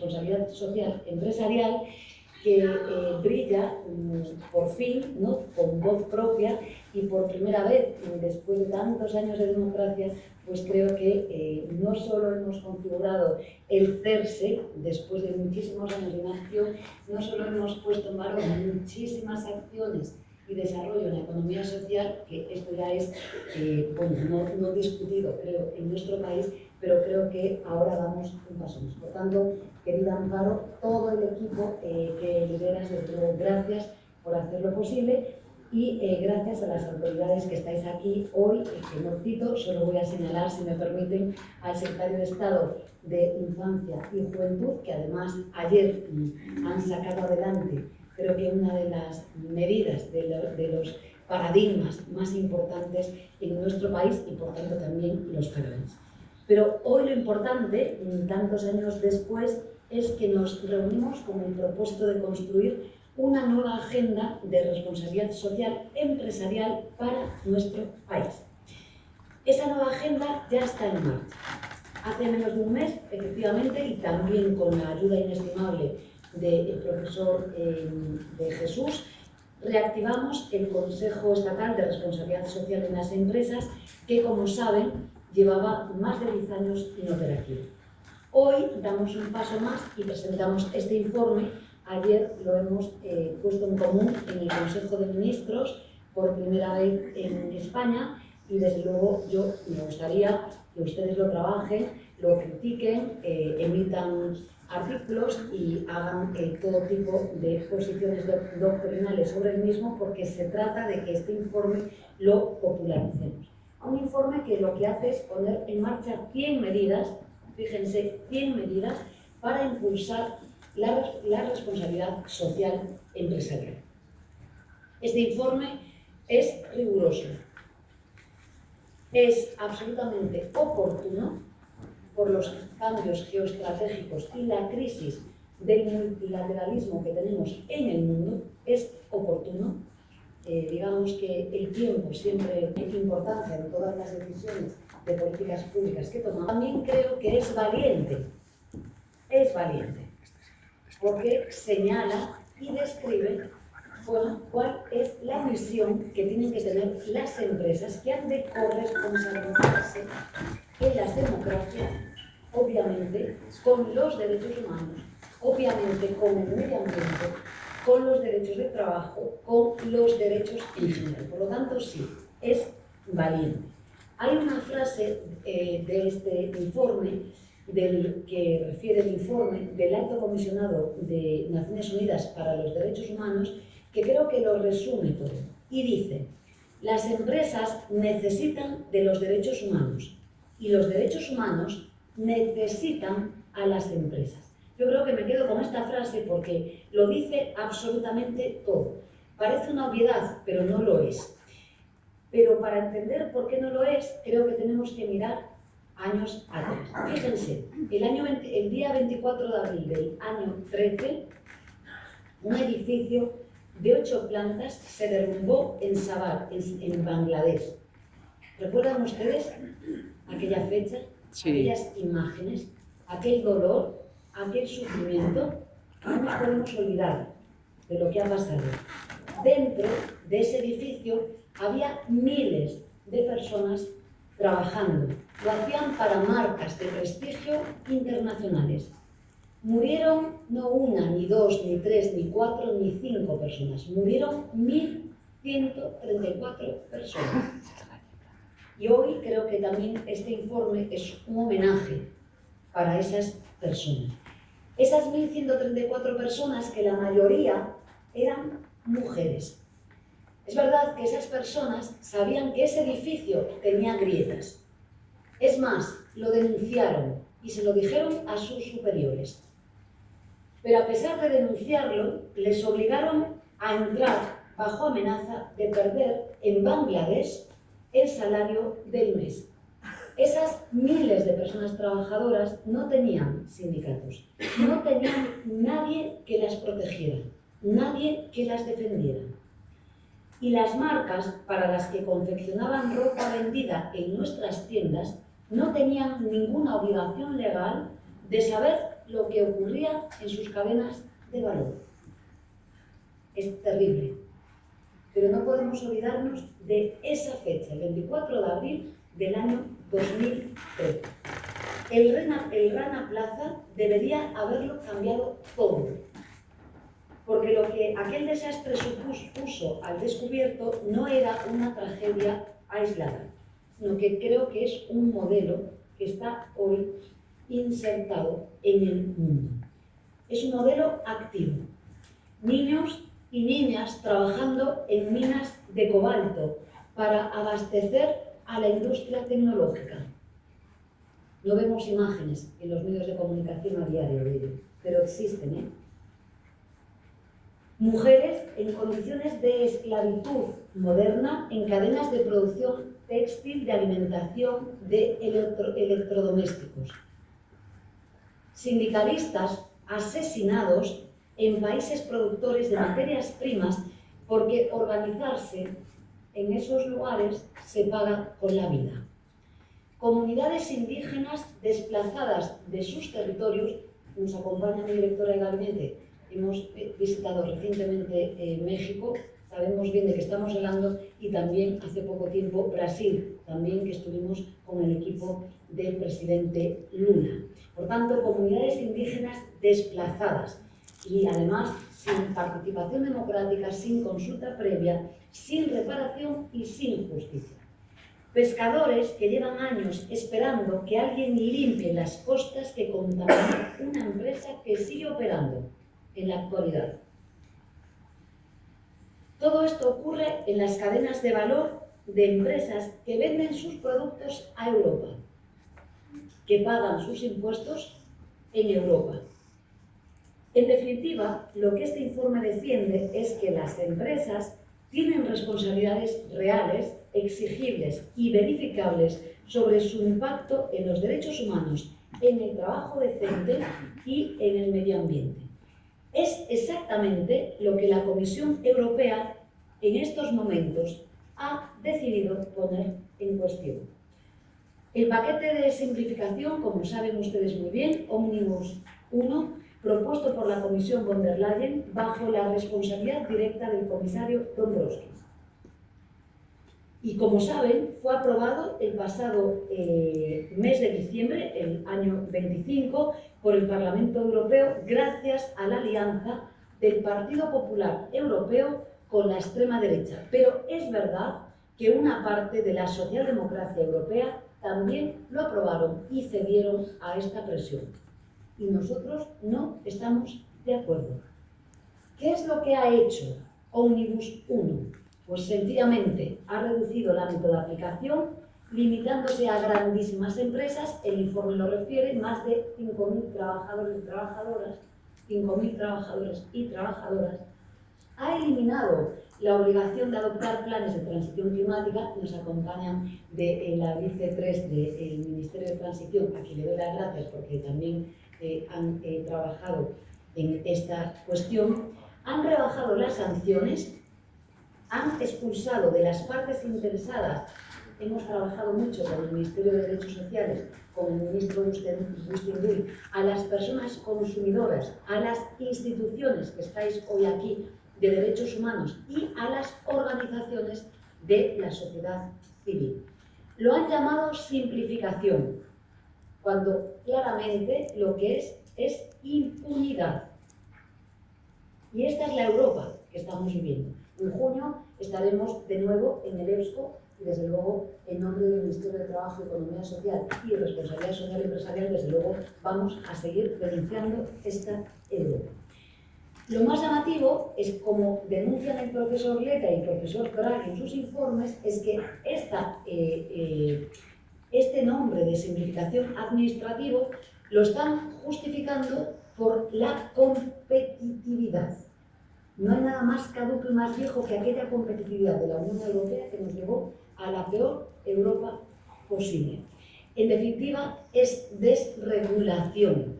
responsabilidad social empresarial que brilla por fin, ¿no?, con voz propia y por primera vez, después de tantos años de democracia, pues creo que no solo hemos configurado el CERSE, después de muchísimos años de inacción, no solo hemos puesto en valor muchísimas acciones y desarrollo en la economía social, que esto ya es bueno, no discutido, creo, en nuestro país, pero creo que ahora damos un paso más. Por tanto, querida Amparo, todo el equipo que lideras, desde luego, gracias por hacerlo posible y gracias a las autoridades que estáis aquí hoy, que no cito, solo voy a señalar, si me permiten, al secretario de Estado de Infancia y Juventud, que además ayer han sacado adelante, creo que una de las medidas, de los paradigmas más importantes en nuestro país y por tanto también los jóvenes. Pero hoy lo importante, tantos años después, es que nos reunimos con el propósito de construir una nueva agenda de responsabilidad social empresarial para nuestro país. Esa nueva agenda ya está en marcha. Hace menos de un mes, efectivamente, y también con la ayuda inestimable del profesor de Jesús, reactivamos el Consejo Estatal de Responsabilidad Social en las Empresas, que, como saben, llevaba más de 10 años inoperativo. Hoy damos un paso más y presentamos este informe. Ayer lo hemos puesto en común en el Consejo de Ministros por primera vez en España y desde luego yo me gustaría que ustedes lo trabajen, lo critiquen, emitan artículos y hagan todo tipo de exposiciones doctrinales sobre el mismo, porque se trata de que este informe lo popularicemos. Un informe que lo que hace es poner en marcha 100 medidas, fíjense, 100 medidas para impulsar la responsabilidad social empresarial. Este informe es riguroso, es absolutamente oportuno por los cambios geoestratégicos y la crisis del multilateralismo que tenemos en el mundo. Es oportuno. Digamos que el tiempo siempre tiene importancia en todas las decisiones de políticas públicas que tomamos. También creo que es valiente, porque señala y describe cuál es la misión que tienen que tener las empresas, que han de corresponsabilizarse en las democracias, obviamente con los derechos humanos, obviamente con el medio ambiente, con los derechos de trabajo, con los derechos en general. Por lo tanto, sí, es valiente. Hay una frase de este informe, del que refiere el informe del Alto Comisionado de Naciones Unidas para los Derechos Humanos, que creo que lo resume todo. Y dice: las empresas necesitan de los derechos humanos y los derechos humanos necesitan a las empresas. Yo creo que me quedo con esta frase porque lo dice absolutamente todo. Parece una obviedad, pero no lo es. Pero para entender por qué no lo es, creo que tenemos que mirar años atrás. Fíjense, el día 24 de abril del año 13, un edificio de 8 plantas se derrumbó en Sabar, en Bangladesh. ¿Recuerdan ustedes aquella fecha? Sí. Aquellas imágenes, aquel dolor, aquel sufrimiento. No nos podemos olvidar de lo que ha pasado. Dentro de ese edificio había miles de personas trabajando. Lo hacían para marcas de prestigio internacionales. Murieron no una, ni dos, ni tres, ni cuatro, ni cinco personas. Murieron 1.134 personas. Y hoy creo que también este informe es un homenaje para esas personas. Esas 1.134 personas, que la mayoría eran mujeres. Es verdad que esas personas sabían que ese edificio tenía grietas. Es más, lo denunciaron y se lo dijeron a sus superiores. Pero a pesar de denunciarlo, les obligaron a entrar bajo amenaza de perder en Bangladesh el salario del mes. Esas miles de personas trabajadoras no tenían sindicatos, no tenían nadie que las protegiera, nadie que las defendiera. Y las marcas para las que confeccionaban ropa vendida en nuestras tiendas no tenían ninguna obligación legal de saber lo que ocurría en sus cadenas de valor. Es terrible. Pero no podemos olvidarnos de esa fecha, el 24 de abril del año 2013. El Rana Plaza debería haberlo cambiado todo, porque lo que aquel desastre supuso al descubierto no era una tragedia aislada, sino que creo que es un modelo que está hoy insertado en el mundo. Es un modelo activo. Niños y niñas trabajando en minas de cobalto para abastecer a la industria tecnológica. No vemos imágenes en los medios de comunicación a diario de ello, pero existen, ¿eh? Mujeres en condiciones de esclavitud moderna en cadenas de producción textil, de alimentación, de electrodomésticos. Sindicalistas asesinados en países productores de materias primas porque organizarse en esos lugares se paga con la vida. Comunidades indígenas desplazadas de sus territorios. Nos acompaña mi directora de gabinete. Hemos visitado recientemente México, sabemos bien de qué estamos hablando, y también hace poco tiempo Brasil, también que estuvimos con el equipo del presidente Lula. Por tanto, comunidades indígenas desplazadas y además sin participación democrática, sin consulta previa, sin reparación y sin justicia. Pescadores que llevan años esperando que alguien limpie las costas que contamina una empresa que sigue operando en la actualidad. Todo esto ocurre en las cadenas de valor de empresas que venden sus productos a Europa, que pagan sus impuestos en Europa. En definitiva, lo que este informe defiende es que las empresas tienen responsabilidades reales, exigibles y verificables sobre su impacto en los derechos humanos, en el trabajo decente y en el medio ambiente. Es exactamente lo que la Comisión Europea en estos momentos ha decidido poner en cuestión. El paquete de simplificación, como saben ustedes muy bien, Omnibus 1, propuesto por la Comisión von der Leyen bajo la responsabilidad directa del comisario Dombrovskis. Y como saben, fue aprobado el pasado mes de diciembre, el año 25, por el Parlamento Europeo gracias a la alianza del Partido Popular Europeo con la extrema derecha. Pero es verdad que una parte de la socialdemocracia europea también lo aprobaron y cedieron a esta presión. Y nosotros no estamos de acuerdo. ¿Qué es lo que ha hecho Omnibus 1? Pues sencillamente ha reducido el ámbito de aplicación, limitándose a grandísimas empresas. El informe lo refiere, más de 5.000 trabajadores y trabajadoras, 5.000 trabajadores y trabajadoras. Ha eliminado la obligación de adoptar planes de transición climática. Nos acompañan de la vice 3 del Ministerio de Transición, a quien le doy las gracias porque también han trabajado en esta cuestión. Han rebajado las sanciones, han expulsado de las partes interesadas. Hemos trabajado mucho con el Ministerio de Derechos Sociales, con el ministro Bustinduy, a las personas consumidoras, a las instituciones que estáis hoy aquí de derechos humanos y a las organizaciones de la sociedad civil. Lo han llamado simplificación, cuando claramente lo que es impunidad. Y esta es la Europa que estamos viviendo. En junio estaremos de nuevo en el EBSCO y desde luego en nombre del Ministerio de Trabajo, Economía Social y Responsabilidad Social Empresarial, desde luego vamos a seguir denunciando esta Europa. Lo más llamativo es, como denuncian el profesor Leta y el profesor Draghi en sus informes, es que este nombre de simplificación administrativo lo están justificando por la competitividad. No hay nada más caduco y más viejo que aquella competitividad de la Unión Europea que nos llevó a la peor Europa posible. En definitiva, es desregulación.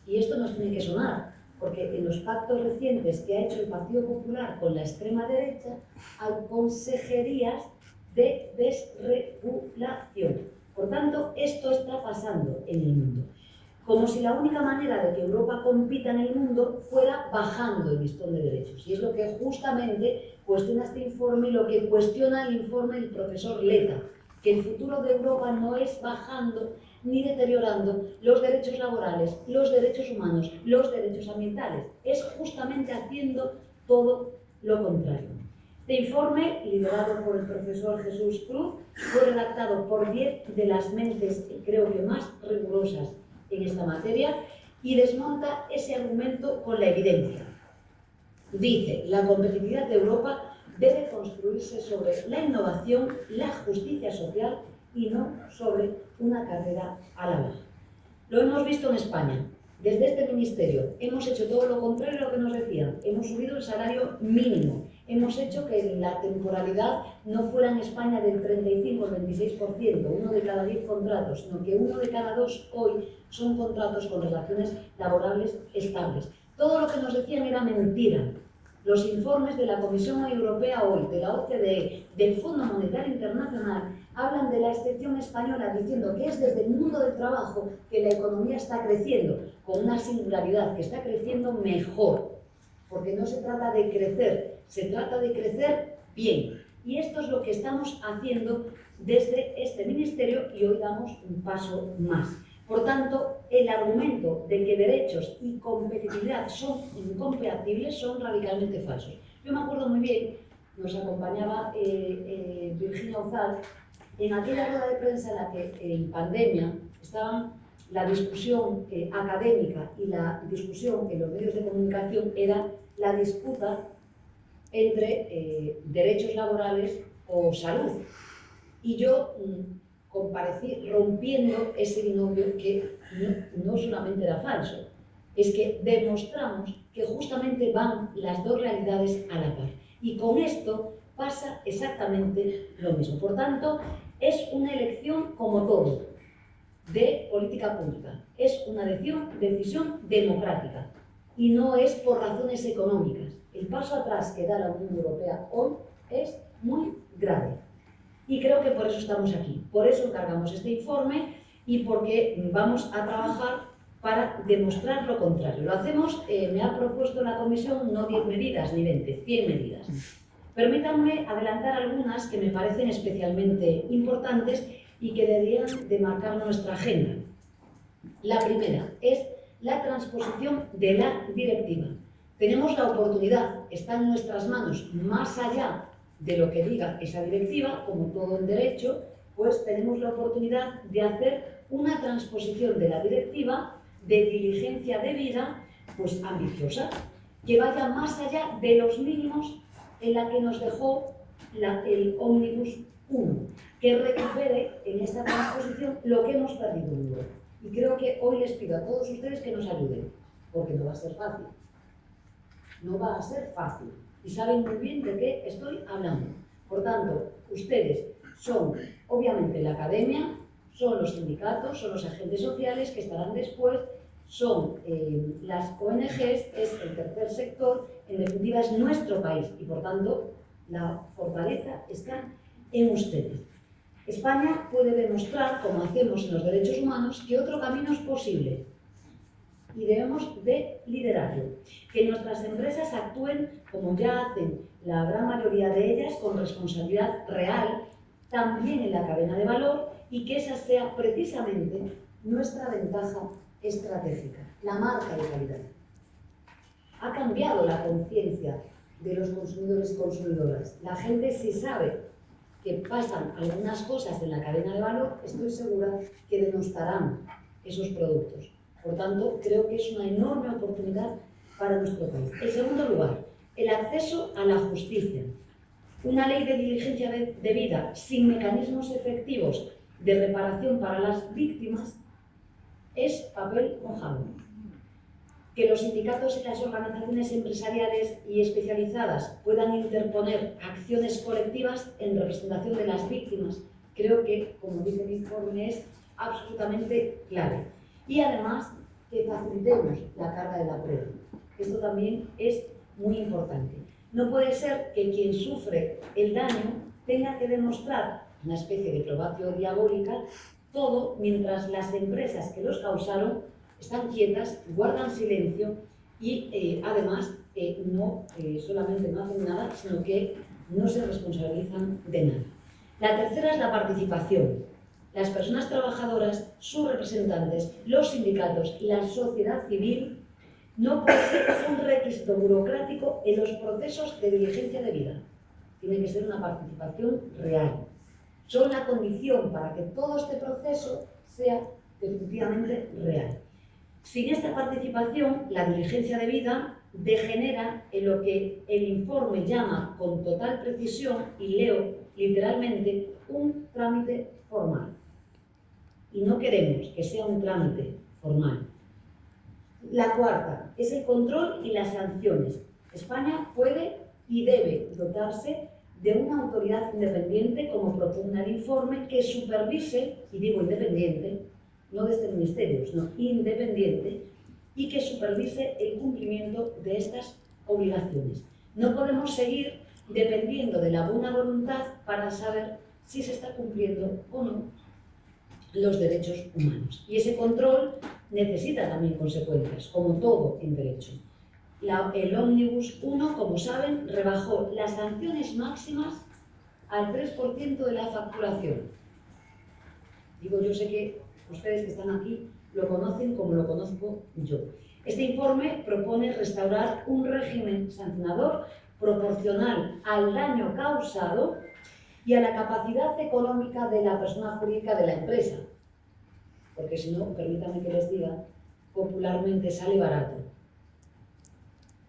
Y esto nos tiene que sonar, porque en los pactos recientes que ha hecho el Partido Popular con la extrema derecha hay consejerías de desregulación. Por tanto, esto está pasando en el mundo. como si la única manera de que Europa compita en el mundo fuera bajando el listón de derechos. Y es lo que justamente cuestiona este informe y lo que cuestiona el informe del profesor Leta, que el futuro de Europa no es bajando ni deteriorando los derechos laborales, los derechos humanos, los derechos ambientales. Es justamente haciendo todo lo contrario. Este informe, liderado por el profesor Jesús Cruz, fue redactado por 10 de las mentes, creo que más rigurosas en esta materia, y desmonta ese argumento con la evidencia. Dice, la competitividad de Europa debe construirse sobre la innovación, la justicia social y no sobre una carrera a la baja. Lo hemos visto en España. Desde este ministerio hemos hecho todo lo contrario a lo que nos decían. Hemos subido el salario mínimo. Hemos hecho que la temporalidad no fuera en España del 35 al 26%, 1 de cada 10 contratos, sino que 1 de cada 2 hoy son contratos con relaciones laborables estables. Todo lo que nos decían era mentira. Los informes de la Comisión Europea hoy, de la OCDE, del Fondo Monetario Internacional, hablan de la excepción española diciendo que es desde el mundo del trabajo que la economía está creciendo, con una singularidad, que está creciendo mejor, porque no se trata de crecer, se trata de crecer bien. Y esto es lo que estamos haciendo desde este ministerio y hoy damos un paso más. Por tanto, el argumento de que derechos y competitividad son incompatibles son radicalmente falsos. Yo me acuerdo muy bien, nos acompañaba Virginia Ozal, en aquella rueda de prensa en la que en pandemia estaban la discusión académica y la discusión en los medios de comunicación era la disputa entre derechos laborales o salud. Y yo comparecí rompiendo ese binomio que no solamente era falso, es que demostramos que justamente van las dos realidades a la par. Y con esto pasa exactamente lo mismo. Por tanto, es una elección como todo, de política pública. Es una decisión democrática y no es por razones económicas. El paso atrás que da la Unión Europea hoy es muy grave. Y creo que por eso estamos aquí, por eso encargamos este informe y porque vamos a trabajar para demostrar lo contrario. Lo hacemos, me ha propuesto la Comisión no 10 medidas ni 20, 100 medidas. Permítanme adelantar algunas que me parecen especialmente importantes y que deberían de marcar nuestra agenda. La primera es la transposición de la directiva. Tenemos la oportunidad, está en nuestras manos, más allá de lo que diga esa directiva, como todo en derecho, pues tenemos la oportunidad de hacer una transposición de la directiva de diligencia debida, pues ambiciosa, que vaya más allá de los mínimos en la que nos dejó el Ómnibus 1, que recupere en esta transposición lo que hemos perdido en Europa. Y creo que hoy les pido a todos ustedes que nos ayuden, porque no va a ser fácil. No va a ser fácil. Y saben muy bien de qué estoy hablando. Por tanto, ustedes son, obviamente, la academia, son los sindicatos, son los agentes sociales que estarán después, son las ONGs, es el tercer sector, en definitiva es nuestro país y, por tanto, la fortaleza está en ustedes. España puede demostrar, como hacemos en los derechos humanos, que otro camino es posible. Y debemos de liderarlo. Que nuestras empresas actúen, como ya hacen la gran mayoría de ellas, con responsabilidad real, también en la cadena de valor, y que esa sea precisamente nuestra ventaja estratégica, la marca de calidad. Ha cambiado la conciencia de los consumidores y consumidoras. La gente, si sabe que pasan algunas cosas en la cadena de valor, estoy segura que denostarán esos productos. Por tanto, creo que es una enorme oportunidad para nuestro país. En segundo lugar, el acceso a la justicia. Una ley de diligencia debida sin mecanismos efectivos de reparación para las víctimas es papel mojado. Que los sindicatos y las organizaciones empresariales y especializadas puedan interponer acciones colectivas en representación de las víctimas, creo que, como dice el informe, es absolutamente clave. Y además, que facilitemos la carga de la prueba. Esto también es muy importante. No puede ser que quien sufre el daño tenga que demostrar una especie de probatio diabólica todo mientras las empresas que los causaron están quietas, guardan silencio y además no solamente no hacen nada, sino que no se responsabilizan de nada. La tercera es la participación. Las personas trabajadoras, sus representantes, los sindicatos, la sociedad civil, no puede ser un requisito burocrático en los procesos de diligencia de vida. Tiene que ser una participación real. Son la condición para que todo este proceso sea definitivamente real. Sin esta participación, la diligencia de vida degenera en lo que el informe llama con total precisión, y leo literalmente, un trámite formal. Y no queremos que sea un trámite formal. La cuarta es el control y las sanciones. España puede y debe dotarse de una autoridad independiente, como propugna el informe, que supervise, y digo independiente, no de este ministerio, sino independiente, y que supervise el cumplimiento de estas obligaciones. No podemos seguir dependiendo de la buena voluntad para saber si se está cumpliendo o no los derechos humanos. Y ese control necesita también consecuencias, como todo en derecho. El Ómnibus 1, como saben, rebajó las sanciones máximas al 3% de la facturación. Digo, yo sé que ustedes que están aquí lo conocen como lo conozco yo. Este informe propone restaurar un régimen sancionador proporcional al daño causado y a la capacidad económica de la persona jurídica de la empresa. Porque si no, permítanme que les diga, popularmente sale barato.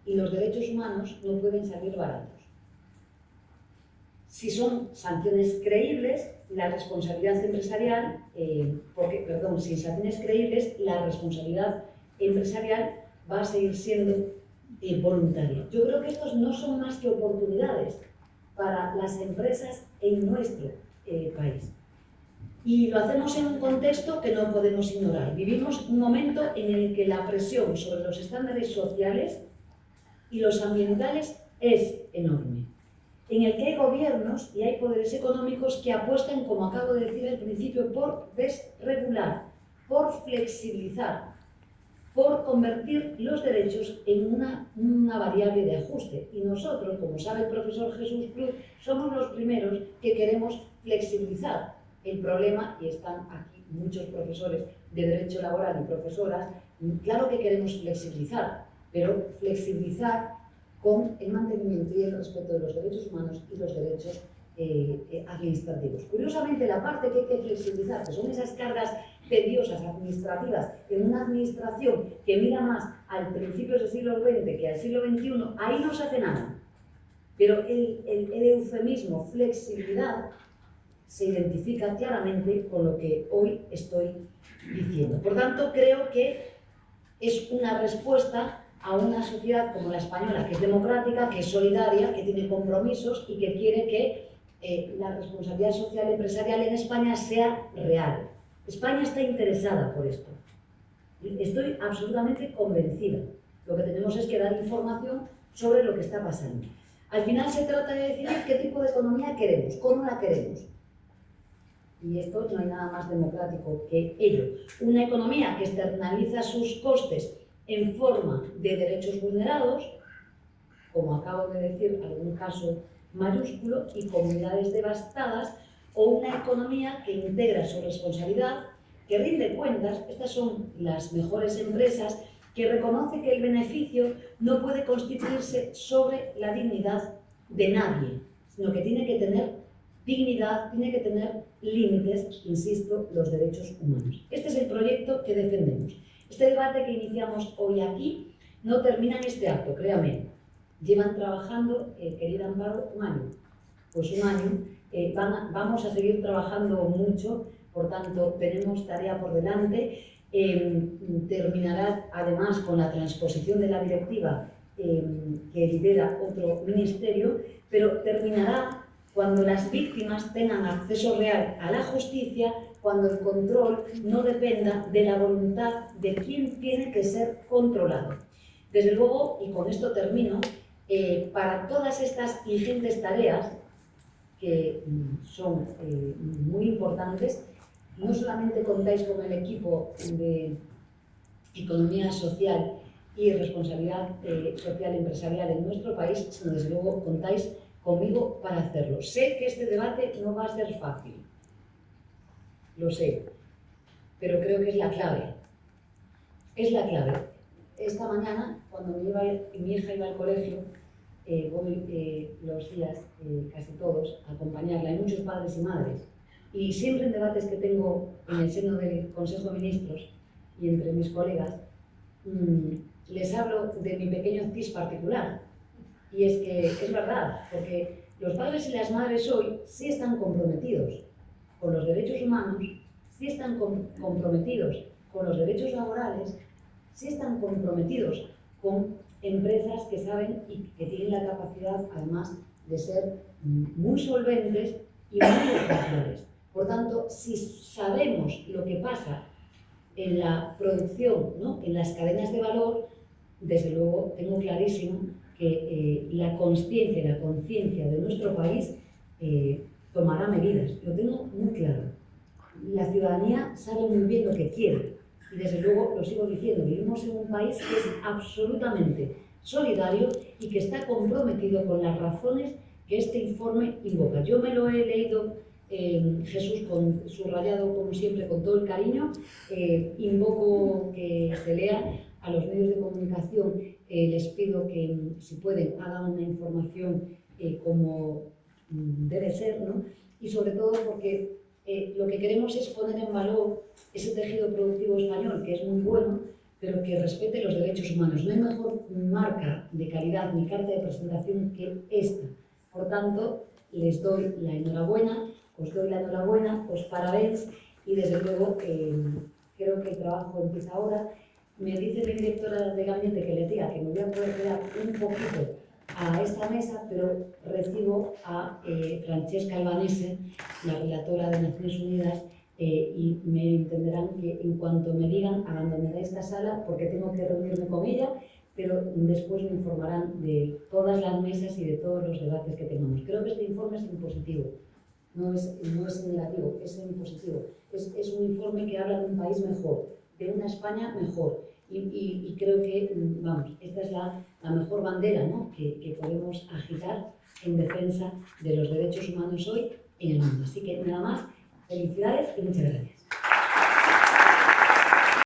Y los derechos humanos no pueden salir baratos. Si son sanciones creíbles, la responsabilidad empresarial, sin sanciones creíbles, la responsabilidad empresarial va a seguir siendo voluntaria. Yo creo que estos no son más que oportunidades para las empresas en nuestro país. Y lo hacemos en un contexto que no podemos ignorar. Vivimos un momento en el que la presión sobre los estándares sociales y los ambientales es enorme, en el que hay gobiernos y hay poderes económicos que apuestan, como acabo de decir al principio, por desregular, por flexibilizar, por convertir los derechos en una variable de ajuste. Y nosotros, como sabe el profesor Jesús Cruz, somos los primeros que queremos flexibilizar el problema, y están aquí muchos profesores de Derecho Laboral y profesoras. Claro que queremos flexibilizar, pero flexibilizar con el mantenimiento y el respeto de los derechos humanos y los derechos administrativos. Curiosamente, la parte que hay que flexibilizar, que son esas cargas tediosas administrativas en una administración que mira más al principios del siglo XX que al siglo XXI, ahí no se hace nada. Pero el eufemismo flexibilidad se identifica claramente con lo que hoy estoy diciendo. Por tanto, creo que es una respuesta a una sociedad como la española, que es democrática, que es solidaria, que tiene compromisos y que quiere que la responsabilidad social empresarial en España sea real. España está interesada por esto. Estoy absolutamente convencida. Lo que tenemos es que dar información sobre lo que está pasando. Al final se trata de decidir qué tipo de economía queremos, cómo la queremos. Y esto no hay nada más democrático que ello. Una economía que externaliza sus costes en forma de derechos vulnerados, como acabo de decir, algún caso mayúsculo, y comunidades devastadas, o una economía que integra su responsabilidad, que rinde cuentas. Estas son las mejores empresas, que reconoce que el beneficio no puede constituirse sobre la dignidad de nadie, sino que tiene que tener dignidad, tiene que tener límites, insisto, los derechos humanos. Este es el proyecto que defendemos. Este debate que iniciamos hoy aquí no termina en este acto, créame. Llevan trabajando, querida Amparo, un año. Pues un año. Vamos a seguir trabajando mucho, por tanto, tenemos tarea por delante. Terminará además con la transposición de la directiva que lidera otro ministerio, pero terminará cuando las víctimas tengan acceso real a la justicia, cuando el control no dependa de la voluntad de quien tiene que ser controlado. Desde luego, y con esto termino, para todas estas ingentes tareas, que son muy importantes, no solamente contáis con el equipo economía social y responsabilidad social empresarial en nuestro país, sino desde luego contáis conmigo para hacerlo. Sé que este debate no va a ser fácil, lo sé, pero creo que es la clave. Es la clave. Esta mañana, cuando mi hija iba al colegio, voy los días, casi todos, a acompañarla. Hay muchos padres y madres. Y siempre en debates que tengo en el seno del Consejo de Ministros y entre mis colegas, les hablo de mi pequeño CIS particular. Y es que es verdad, porque los padres y las madres hoy sí están comprometidos con los derechos humanos, sí están comprometidos con los derechos laborales, sí están comprometidos con empresas que saben y que tienen la capacidad, además, de ser muy solventes y muy ejemplares. Por tanto, si sabemos lo que pasa en la producción, ¿no?, en las cadenas de valor, desde luego tengo clarísimo que la consciencia y la conciencia de nuestro país tomará medidas. Lo tengo muy claro. La ciudadanía sabe muy bien lo que quiere. Y desde luego, lo sigo diciendo, vivimos en un país que es absolutamente solidario y que está comprometido con las razones que este informe invoca. Yo me lo he leído, Jesús, subrayado como siempre con todo el cariño. Invoco que se lea. A los medios de comunicación les pido que, si pueden, hagan una información como debe ser, ¿no? Y sobre todo porque lo que queremos es poner en valor ese tejido productivo español, que es muy bueno, pero que respete los derechos humanos. No hay mejor marca de calidad ni carta de presentación que esta. Por tanto, les doy la enhorabuena, os doy la enhorabuena, os parabéns, y desde luego creo que el trabajo empieza ahora. Me dice mi directora de gabinete que le diga que me voy a poder quedar un poquito a esta mesa, pero recibo a Francesca Albanese, la relatora de Naciones Unidas, y me entenderán que en cuanto me digan abandonaré esta sala porque tengo que reunirme con ella, pero después me informarán de todas las mesas y de todos los debates que tengamos. Creo que este informe es impositivo, no es negativo, es impositivo. Es un informe que habla de un país mejor, de una España mejor. Y creo que, vamos, esta es la mejor bandera, ¿no?, que podemos agitar en defensa de los derechos humanos hoy en el mundo. Así que nada más, felicidades y muchas gracias.